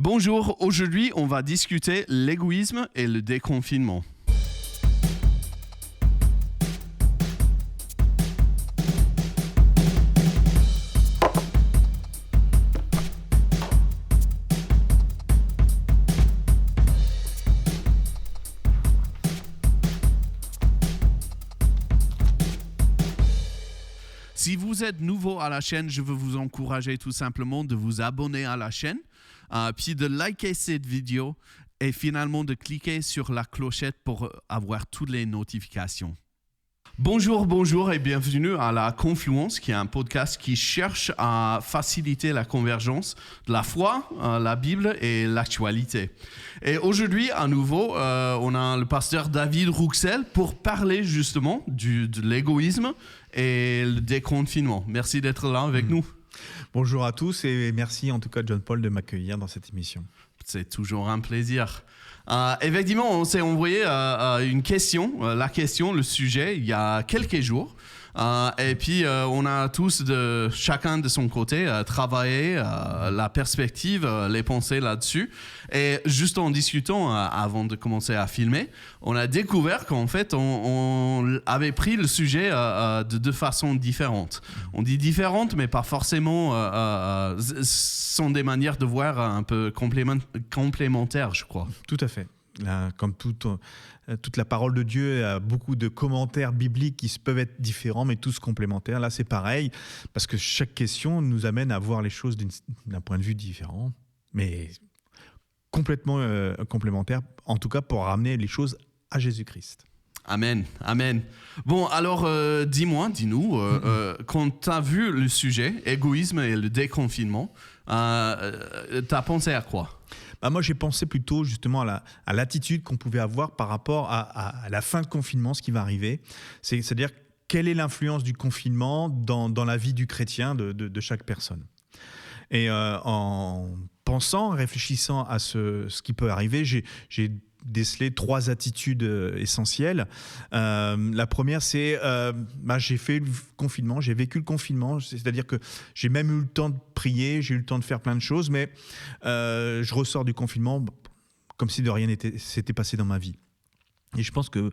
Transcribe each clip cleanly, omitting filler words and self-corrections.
Bonjour, aujourd'hui on va discuter l'égoïsme et le déconfinement. Si vous êtes nouveau à la chaîne, je veux vous encourager tout simplement de vous abonner à la chaîne, puis de liker cette vidéo et finalement de cliquer sur la clochette pour avoir toutes les notifications. Bonjour et bienvenue à La Confluence, qui est un podcast qui cherche à faciliter la convergence de la foi, la Bible et l'actualité. Et aujourd'hui, à nouveau, on a le pasteur David Rouxel pour parler justement de l'égoïsme et le déconfinement. Merci d'être là avec nous. Bonjour à tous et merci en tout cas John Paul de m'accueillir dans cette émission. C'est toujours un plaisir. Effectivement, on s'est envoyé une question, le sujet, il y a quelques jours. Et puis, on a tous, chacun de son côté, travaillé la perspective, les pensées là-dessus. Et juste en discutant, avant de commencer à filmer, on a découvert qu'en fait, on avait pris le sujet de deux façons différentes. On dit différentes, mais pas forcément... sont des manières de voir un peu complémentaires, je crois. Tout à fait. Là, comme toute la parole de Dieu, il y a beaucoup de commentaires bibliques qui peuvent être différents, mais tous complémentaires. Là, c'est pareil, parce que chaque question nous amène à voir les choses d'un point de vue différent, mais complètement complémentaire, en tout cas pour ramener les choses à Jésus-Christ. Amen. Bon, alors dis-nous, quand tu as vu le sujet, égoïsme et le déconfinement, tu as pensé à quoi ? Moi, j'ai pensé plutôt justement à l'attitude qu'on pouvait avoir par rapport à la fin de confinement, ce qui va arriver. C'est-à-dire, quelle est l'influence du confinement dans la vie du chrétien, de chaque personne. Et en pensant, réfléchissant à ce qui peut arriver, j'ai déceler trois attitudes essentielles. La première, c'est j'ai fait le confinement, j'ai vécu le confinement, c'est-à-dire que j'ai même eu le temps de prier, j'ai eu le temps de faire plein de choses, mais je ressors du confinement comme si de rien s'était passé dans ma vie. Et je pense que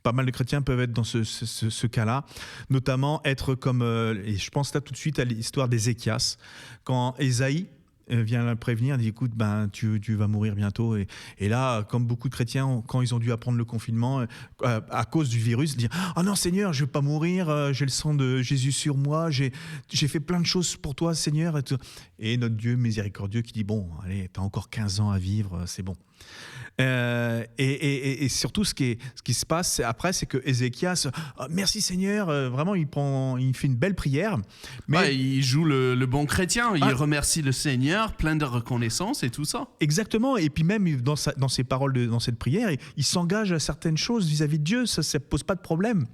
pas mal de chrétiens peuvent être dans ce cas-là, notamment être comme, et je pense là tout de suite à l'histoire d'Ézéchias, quand Ésaïe vient la prévenir, dit écoute, tu vas mourir bientôt. Et là, comme beaucoup de chrétiens, quand ils ont dû apprendre le confinement, à cause du virus, dire ah non Seigneur, je vais pas mourir, j'ai le sang de Jésus sur moi, j'ai fait plein de choses pour toi Seigneur. Et notre Dieu miséricordieux qui dit bon, allez, t'as encore 15 ans à vivre, c'est bon. Et surtout, ce qui se passe après, c'est que Ézéchias, merci Seigneur, vraiment, il fait une belle prière. Mais il joue le bon chrétien, il remercie le Seigneur, plein de reconnaissance et tout ça. Exactement, et puis même dans ses paroles, dans cette prière, il s'engage à certaines choses vis-à-vis de Dieu, ça ne pose pas de problème.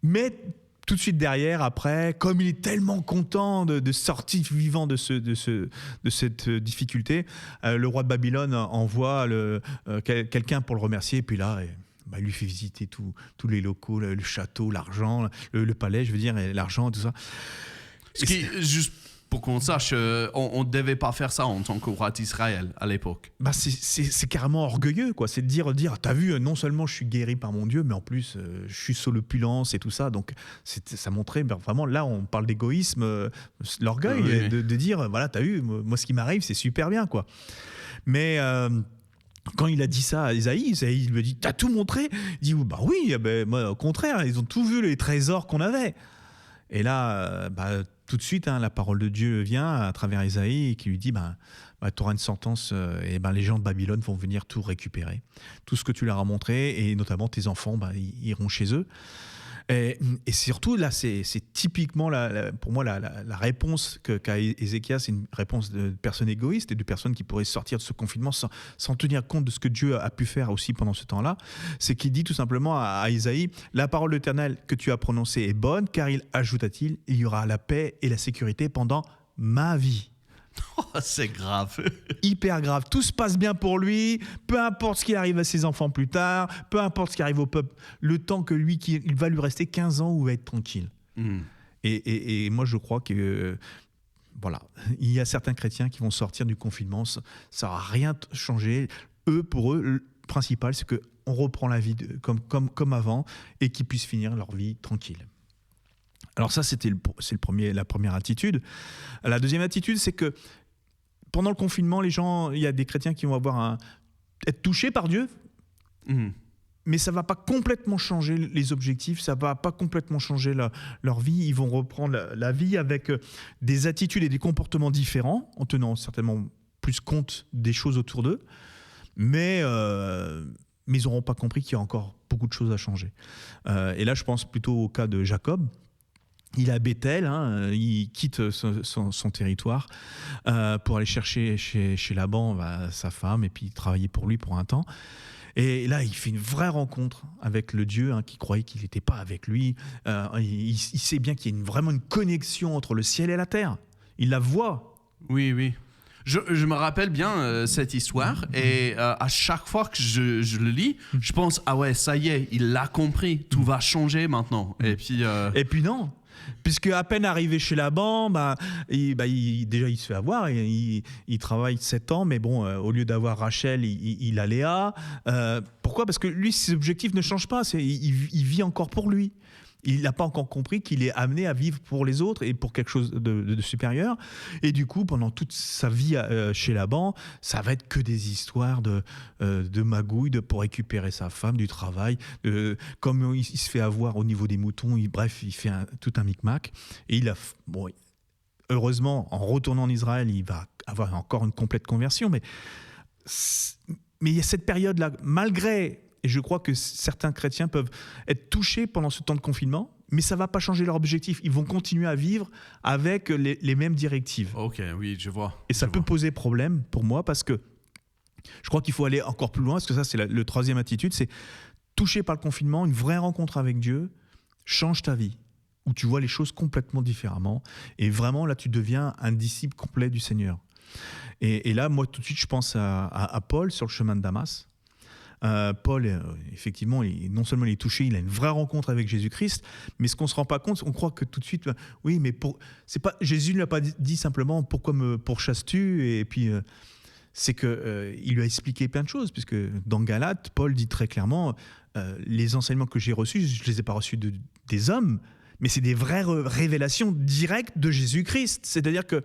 Mais tout de suite derrière, après, comme il est tellement content de sortir vivant de cette difficulté, le roi de Babylone envoie quelqu'un pour le remercier. Et puis là, il lui fait visiter tous les locaux, le château, l'argent, le palais, je veux dire, et l'argent, tout ça. Ce qui, juste pour qu'on sache, on ne devait pas faire ça en tant que roi d'Israël à l'époque. C'est carrément orgueilleux, quoi. C'est de dire, t'as vu, non seulement je suis guéri par mon Dieu, mais en plus, je suis sous l'opulence et tout ça. Donc, ça montrait vraiment, là, on parle d'égoïsme, l'orgueil, oui. de dire, voilà, t'as vu, moi, ce qui m'arrive, c'est super bien, quoi. Mais quand il a dit ça à Ésaïe lui a dit, t'as tout montré ? Il dit, bah oui, moi, au contraire, ils ont tout vu, les trésors qu'on avait. Et là, tout de suite, la parole de Dieu vient à travers Ésaïe et qui lui dit tu auras une sentence et les gens de Babylone vont venir tout récupérer. Tout ce que tu leur as montré et notamment tes enfants ils iront chez eux. Et surtout, là, c'est typiquement, pour moi, la réponse qu'a Ézéchias, c'est une réponse de personnes égoïstes et de personnes qui pourraient sortir de ce confinement sans tenir compte de ce que Dieu a pu faire aussi pendant ce temps-là. C'est qu'il dit tout simplement à Isaïe, « La parole de l'Éternel que tu as prononcée est bonne, car ajouta-t-il, il y aura la paix et la sécurité pendant ma vie. » Oh, c'est grave. Hyper grave. Tout se passe bien pour lui, peu importe ce qui arrive à ses enfants plus tard, peu importe ce qui arrive au peuple, le temps que il va lui rester 15 ans où il va être tranquille. Et moi, je crois que voilà, il y a certains chrétiens qui vont sortir du confinement, ça n'aura rien changé. Pour eux, le principal, c'est qu'on reprend la vie comme avant et qu'ils puissent finir leur vie tranquille. Alors ça, c'est la première attitude. La deuxième attitude, c'est que pendant le confinement, il y a des chrétiens qui vont être touchés par Dieu, mais ça ne va pas complètement changer les objectifs, ça ne va pas complètement changer leur vie. Ils vont reprendre la vie avec des attitudes et des comportements différents, en tenant certainement plus compte des choses autour d'eux, mais ils n'auront pas compris qu'il y a encore beaucoup de choses à changer. Et là, je pense plutôt au cas de Jacob. Il est à Bethel, il quitte son territoire pour aller chercher chez Laban sa femme et puis travailler pour lui pour un temps. Et là, il fait une vraie rencontre avec le Dieu qui croyait qu'il n'était pas avec lui. Il sait bien qu'il y a vraiment une connexion entre le ciel et la terre. Il la voit. Oui. Je me rappelle bien cette histoire et à chaque fois que je le lis, je pense, ah ouais, ça y est, il l'a compris, tout va changer maintenant. Et puis non. Puisque à peine arrivé chez Laban, déjà il se fait avoir, il travaille 7 ans, mais bon, au lieu d'avoir Rachel, il a Léa. Pourquoi ? Parce que lui, ses objectifs ne changent pas, il vit encore pour lui. Il n'a pas encore compris qu'il est amené à vivre pour les autres et pour quelque chose de supérieur. Et du coup, pendant toute sa vie chez Laban, ça va être que des histoires de magouilles pour récupérer sa femme du travail. Comme il se fait avoir au niveau des moutons, il fait tout un micmac. Et heureusement, en retournant en Israël, il va avoir encore une complète conversion. Mais il y a cette période-là, malgré... Et je crois que certains chrétiens peuvent être touchés pendant ce temps de confinement, mais ça ne va pas changer leur objectif. Ils vont continuer à vivre avec les mêmes directives. Ok, oui, je vois. Et ça peut poser problème pour moi parce que je crois qu'il faut aller encore plus loin, parce que ça, c'est le troisième attitude, c'est touché par le confinement, une vraie rencontre avec Dieu, change ta vie, où tu vois les choses complètement différemment. Et vraiment, là, tu deviens un disciple complet du Seigneur. Et là, moi, tout de suite, je pense à Paul sur le chemin de Damas. Paul, effectivement, non seulement il est touché, il a une vraie rencontre avec Jésus-Christ, mais ce qu'on ne se rend pas compte, on croit que tout de suite, oui, mais Jésus ne l'a pas dit simplement « pourquoi me pourchasses-tu » et puis c'est qu'il lui a expliqué plein de choses, puisque dans Galates, Paul dit très clairement les enseignements que j'ai reçus, je ne les ai pas reçus des hommes, mais c'est des vraies révélations directes de Jésus-Christ. C'est-à-dire que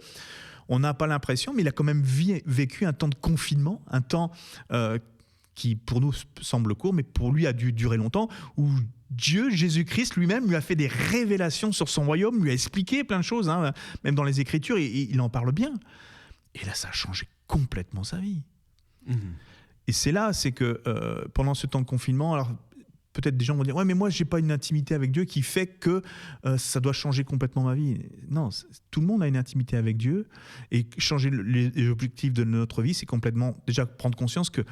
on n'a pas l'impression, mais il a quand même vécu un temps de confinement, un temps qui pour nous semble court, mais pour lui a dû durer longtemps, où Dieu, Jésus-Christ lui-même, lui a fait des révélations sur son royaume, lui a expliqué plein de choses, même dans les Écritures, et il en parle bien. Et là, ça a changé complètement sa vie. Et c'est que pendant ce temps de confinement, alors peut-être des gens vont dire « ouais, mais moi, je n'ai pas une intimité avec Dieu qui fait que ça doit changer complètement ma vie. » Non, tout le monde a une intimité avec Dieu, et changer les objectifs de notre vie, c'est complètement déjà prendre conscience que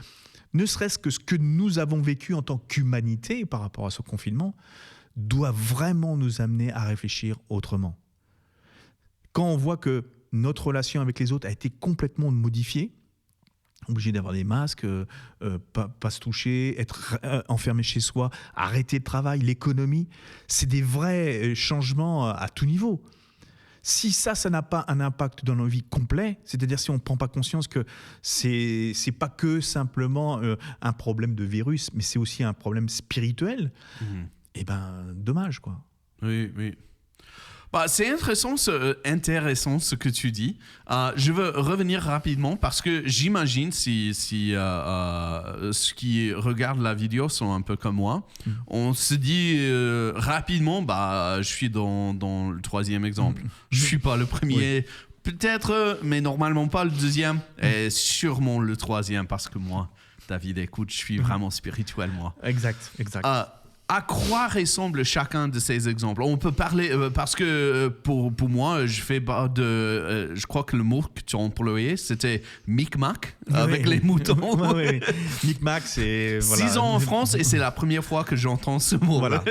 ne serait-ce que ce que nous avons vécu en tant qu'humanité par rapport à ce confinement doit vraiment nous amener à réfléchir autrement. Quand on voit que notre relation avec les autres a été complètement modifiée, obligé d'avoir des masques, pas se toucher, être enfermé chez soi, arrêter le travail, l'économie, c'est des vrais changements à tout niveau. Si ça n'a pas un impact dans nos vies complet, c'est-à-dire si on ne prend pas conscience que c'est pas que simplement un problème de virus, mais c'est aussi un problème spirituel, dommage, quoi. Oui. C'est intéressant ce que tu dis. Je veux revenir rapidement parce que j'imagine si ceux qui regardent la vidéo sont un peu comme moi, on se dit rapidement, je suis dans le troisième exemple. Je ne suis pas le premier, peut-être, mais normalement pas le deuxième, et sûrement le troisième parce que moi, David, écoute, je suis vraiment spirituel, moi. Exact. À quoi ressemble chacun de ces exemples ? On peut parler, parce que pour moi, je crois que le mot que tu as employé, c'était micmac, avec les moutons. Oui. Micmac, c'est... Voilà. 6 ans en France, et c'est la première fois que j'entends ce mot. Voilà.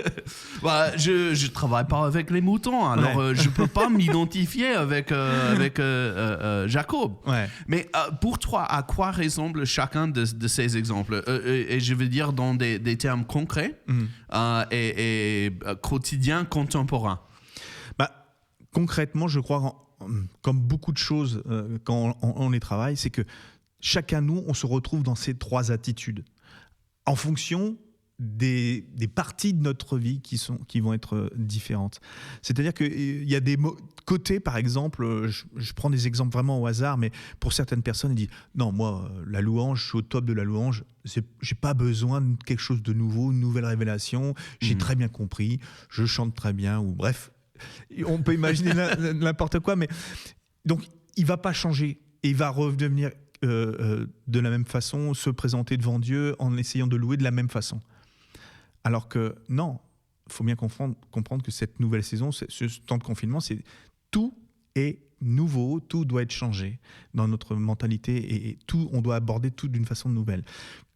Je ne travaille pas avec les moutons, alors je ne peux pas m'identifier avec Jacob. Ouais. Mais pour toi, à quoi ressemble chacun de ces exemples ? Et je veux dire dans des termes concrets. et quotidien contemporain. Concrètement, je crois comme beaucoup de choses quand on les travaille, c'est que chacun de nous, on se retrouve dans ces 3 attitudes en fonction des parties de notre vie qui vont être différentes. C'est-à-dire qu'il y a des côtés, par exemple, je prends des exemples vraiment au hasard, mais pour certaines personnes, ils disent « Non, moi, la louange, je suis au top de la louange, j'ai pas besoin de quelque chose de nouveau, une nouvelle révélation, j'ai très bien compris, je chante très bien, ou bref, on peut imaginer n'importe quoi, mais donc il va pas changer et il va redevenir de la même façon, se présenter devant Dieu en essayant de louer de la même façon. Alors que non, il faut bien comprendre que cette nouvelle saison, ce temps de confinement, tout est nouveau, tout doit être changé dans notre mentalité et tout, on doit aborder tout d'une façon nouvelle.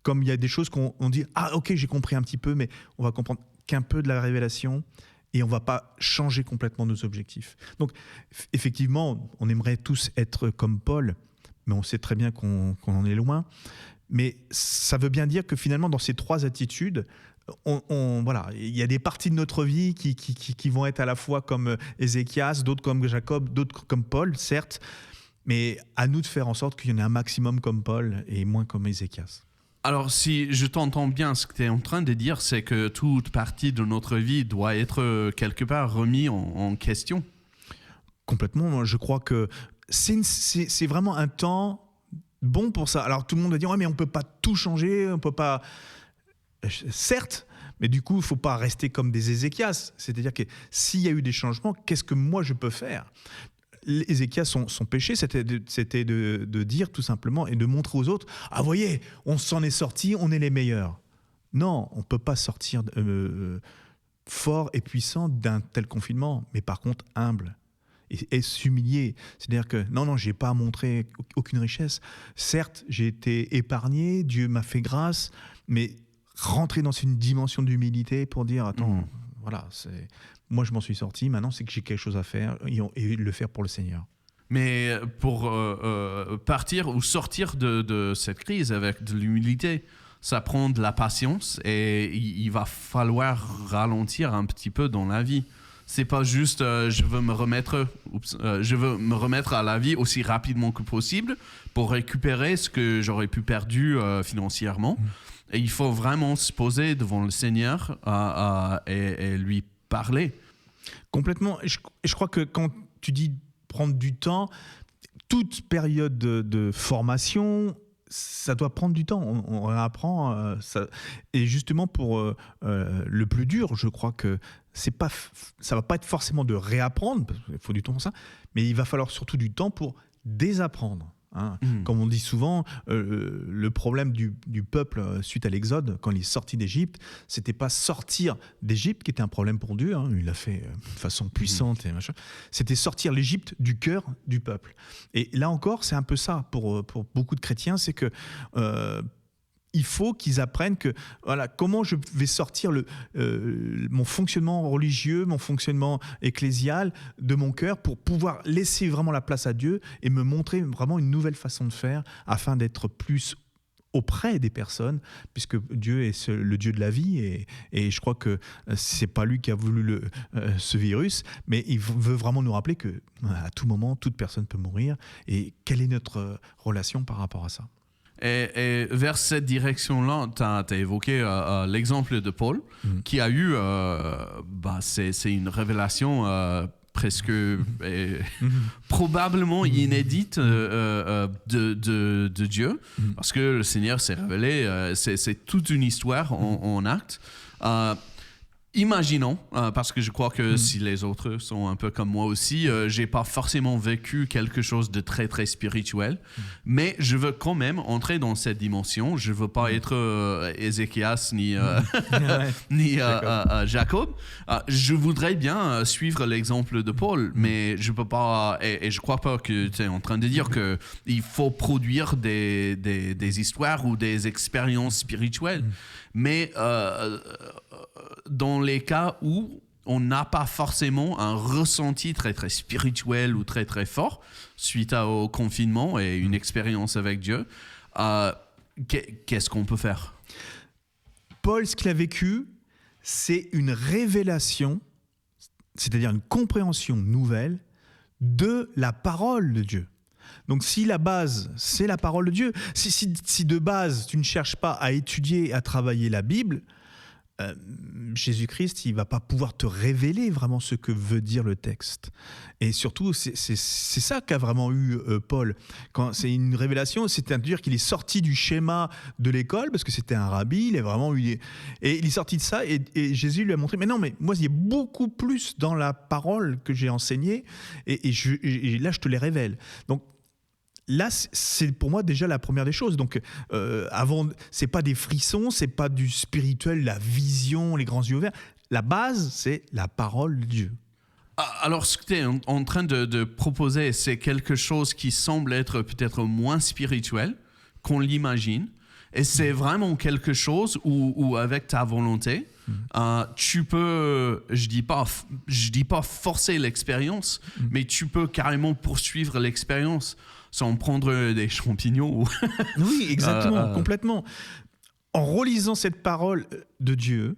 Comme il y a des choses qu'on dit « Ah ok, j'ai compris un petit peu », mais on va comprendre qu'un peu de la révélation et on ne va pas changer complètement nos objectifs. Donc effectivement, on aimerait tous être comme Paul, mais on sait très bien qu'on en est loin. Mais ça veut bien dire que finalement, dans ces 3 attitudes, voilà, il y a des parties de notre vie qui vont être à la fois comme Ézéchias, d'autres comme Jacob, d'autres comme Paul, certes, mais à nous de faire en sorte qu'il y en ait un maximum comme Paul et moins comme Ézéchias. Alors, si je t'entends bien, ce que tu es en train de dire, c'est que toute partie de notre vie doit être quelque part remise en question. Complètement. Je crois que c'est vraiment un temps bon pour ça. Alors, tout le monde va dire « Ouais, mais on ne peut pas tout changer, on ne peut pas… » Certes, mais du coup, il ne faut pas rester comme des Ézéchias. C'est-à-dire que s'il y a eu des changements, qu'est-ce que moi je peux faire ? Ézéchias, son péché, c'était de dire tout simplement et de montrer aux autres « Ah, voyez, on s'en est sortis, on est les meilleurs. » Non, on ne peut pas sortir fort et puissant d'un tel confinement, mais par contre humble. Et s'humilier. C'est-à-dire que non, je n'ai pas montré aucune richesse. Certes, j'ai été épargné, Dieu m'a fait grâce, mais rentrer dans une dimension d'humilité pour dire attends, voilà, moi je m'en suis sorti, maintenant c'est que j'ai quelque chose à faire et le faire pour le Seigneur. Mais pour partir ou sortir de cette crise avec de l'humilité, ça prend de la patience et il va falloir ralentir un petit peu dans la vie. C'est pas juste je veux me remettre à la vie aussi rapidement que possible pour récupérer ce que j'aurais pu perdre financièrement. Et il faut vraiment se poser devant le Seigneur et lui parler. Complètement. Et je crois que quand tu dis prendre du temps, toute période de formation, ça doit prendre du temps. On apprend. Et justement, pour le plus dur, je crois que ça ne va pas être forcément de réapprendre, parce qu'il faut du temps pour ça, mais il va falloir surtout du temps pour désapprendre. Hein. Comme on dit souvent, le problème du peuple suite à l'Exode, quand il est sorti d'Égypte, c'était pas sortir d'Égypte qui était un problème pour Dieu, hein, il l'a fait de façon puissante, et machin. C'était sortir l'Égypte du cœur du peuple. Et là encore, c'est un peu ça pour beaucoup de chrétiens, c'est que il faut qu'ils apprennent que voilà, comment je vais sortir mon fonctionnement religieux, mon fonctionnement ecclésial de mon cœur pour pouvoir laisser vraiment la place à Dieu et me montrer vraiment une nouvelle façon de faire afin d'être plus auprès des personnes, puisque Dieu est le Dieu de la vie et je crois que c'est pas lui qui a voulu ce virus, mais il veut vraiment nous rappeler que à tout moment, toute personne peut mourir et quelle est notre relation par rapport à ça. Et vers cette direction-là, tu as évoqué l'exemple de Paul, qui a eu, c'est une révélation presque probablement inédite de Dieu, parce que le Seigneur s'est révélé, c'est toute une histoire en actes. Imaginons, parce que je crois que si les autres sont un peu comme moi aussi, j'ai pas forcément vécu quelque chose de très très spirituel, mais je veux quand même entrer dans cette dimension. Je veux pas être Ézéchias ni Jacob. Je voudrais bien suivre l'exemple de Paul, mais je peux pas. Et je crois pas que tu es en train de dire que il faut produire des histoires ou des expériences spirituelles, mais dans les cas où on n'a pas forcément un ressenti très très spirituel ou très très fort suite au confinement et une expérience avec Dieu, qu'est-ce qu'on peut faire ? Paul, ce qu'il a vécu, c'est une révélation, c'est-à-dire une compréhension nouvelle de la parole de Dieu. Donc si la base, c'est la parole de Dieu, si de base, tu ne cherches pas à étudier, à travailler la Bible, Jésus-Christ, il ne va pas pouvoir te révéler vraiment ce que veut dire le texte. Et surtout, c'est ça qu'a vraiment eu Paul. Quand c'est une révélation, c'est-à-dire qu'il est sorti du schéma de l'école, parce que c'était un rabbi, il est sorti de ça, et Jésus lui a montré, mais non, mais moi, il y a beaucoup plus dans la parole que j'ai enseignée, et là, je te les révèle. Donc, là, c'est pour moi déjà la première des choses. Donc, c'est pas des frissons, c'est pas du spirituel, la vision, les grands yeux ouverts. La base, c'est la parole de Dieu. Alors, ce que tu es en train de proposer, c'est quelque chose qui semble être peut-être moins spirituel qu'on l'imagine. Et c'est vraiment quelque chose où avec ta volonté, tu peux, je dis pas forcer l'expérience, mais tu peux carrément poursuivre l'expérience sans prendre des champignons. Oui, exactement, complètement. En relisant cette parole de Dieu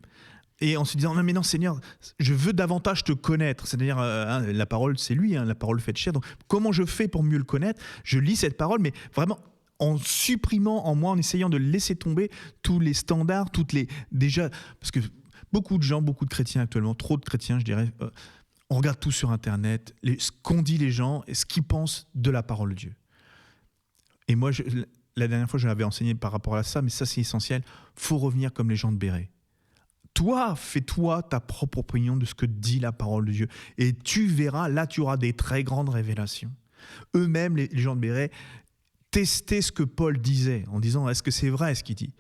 et en se disant, non mais non Seigneur, je veux davantage te connaître. C'est-à-dire, la parole c'est lui, la parole faite chair. Donc comment je fais pour mieux le connaître? Je lis cette parole, mais vraiment en supprimant en moi, en essayant de laisser tomber tous les standards, déjà, parce que beaucoup de gens, beaucoup de chrétiens actuellement, trop de chrétiens je dirais, on regarde tout sur Internet, ce qu'ont dit les gens et ce qu'ils pensent de la parole de Dieu. Et moi, la dernière fois, je l'avais enseigné par rapport à ça, mais ça, c'est essentiel. Il faut revenir comme les gens de Béret. Fais-toi ta propre opinion de ce que dit la parole de Dieu. Et tu verras, là, tu auras des très grandes révélations. Eux-mêmes, les gens de Béret, testaient ce que Paul disait, en disant, est-ce que c'est vrai ce qu'il dit ?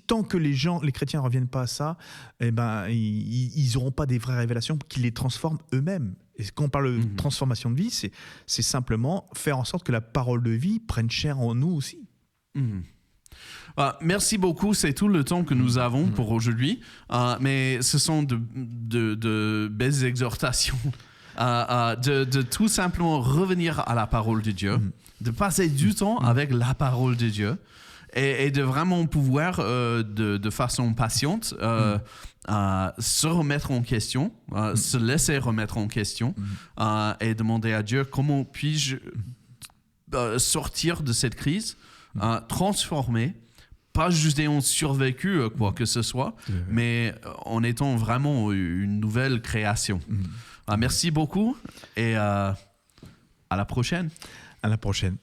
Tant que les chrétiens ne reviennent pas à ça, eh ben, ils n'auront pas des vraies révélations qui les transforment eux-mêmes. Et quand on parle de transformation de vie, c'est simplement faire en sorte que la parole de vie prenne chair en nous aussi. Merci beaucoup, c'est tout le temps que nous avons pour aujourd'hui. Mais ce sont de belles exhortations de tout simplement revenir à la parole de Dieu, de passer du temps avec la parole de Dieu. Et de vraiment pouvoir, de façon patiente, se remettre en question, se laisser remettre en question et demander à Dieu comment puis-je sortir de cette crise, transformer, pas juste ayant survécu quoi que ce soit, mais en étant vraiment une nouvelle création. Merci beaucoup et à la prochaine. À la prochaine.